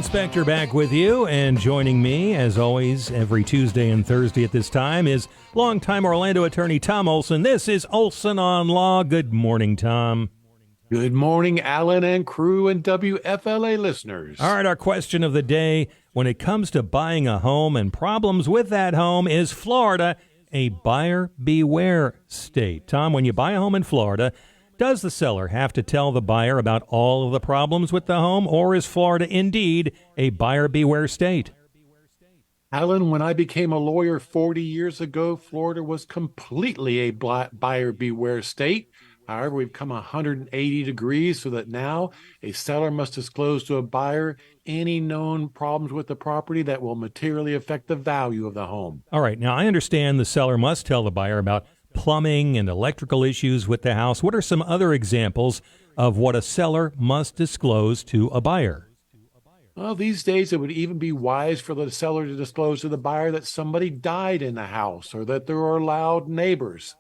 Spector back with you, and joining me, as always, every Tuesday and Thursday at this time is longtime Orlando attorney Tom Olson. This is Olson on Law. Good morning, Tom. Good morning, Alan and crew and WFLA listeners. All right, our question of the day, when it comes to buying a home and problems with that home, is Florida a buyer beware state? Tom, when you buy a home in Florida, does the seller have to tell the buyer about all of the problems with the home, or is Florida indeed a buyer beware state? Alan, when I became a lawyer 40 years ago, Florida was completely a buyer beware state. However, we've come 180 degrees so that now a seller must disclose to a buyer any known problems with the property that will materially affect the value of the home. All right. Now, I understand the seller must tell the buyer about plumbing and electrical issues with the house. What are some other examples of what a seller must disclose to a buyer? Well, these days it would even be wise for the seller to disclose to the buyer that somebody died in the house or that there are loud neighbors.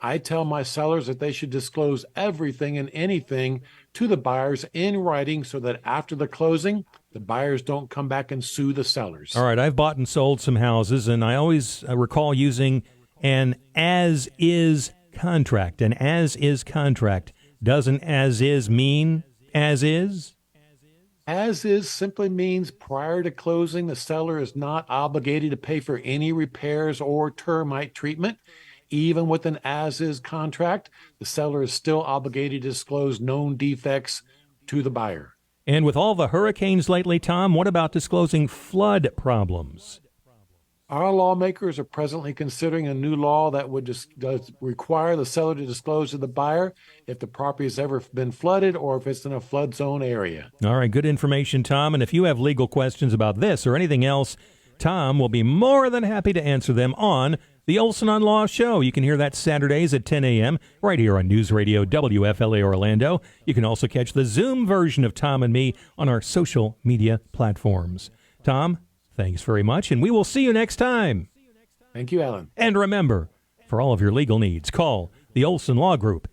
I tell my sellers that they should disclose everything and anything to the buyers in writing so that after the closing, the buyers don't come back and sue the sellers. All right, I've bought and sold some houses, and I always recall using an as-is contract. An as-is contract. Doesn't as-is mean as-is? As-is simply means prior to closing, the seller is not obligated to pay for any repairs or termite treatment. Even with an as-is contract, the seller is still obligated to disclose known defects to the buyer. And with all the hurricanes lately, Tom, what about disclosing flood problems? Our lawmakers are presently considering a new law that would does require the seller to disclose to the buyer if the property has ever been flooded or if it's in a flood zone area. All right, good information, Tom. And if you have legal questions about this or anything else, Tom will be more than happy to answer them on the Olson on Law Show. You can hear that Saturdays at 10 a.m. right here on News Radio WFLA Orlando. You can also catch the Zoom version of Tom and me on our social media platforms. Tom, thanks very much, and we will see you next time. Thank you, Alan. And remember, for all of your legal needs, call the Olson Law Group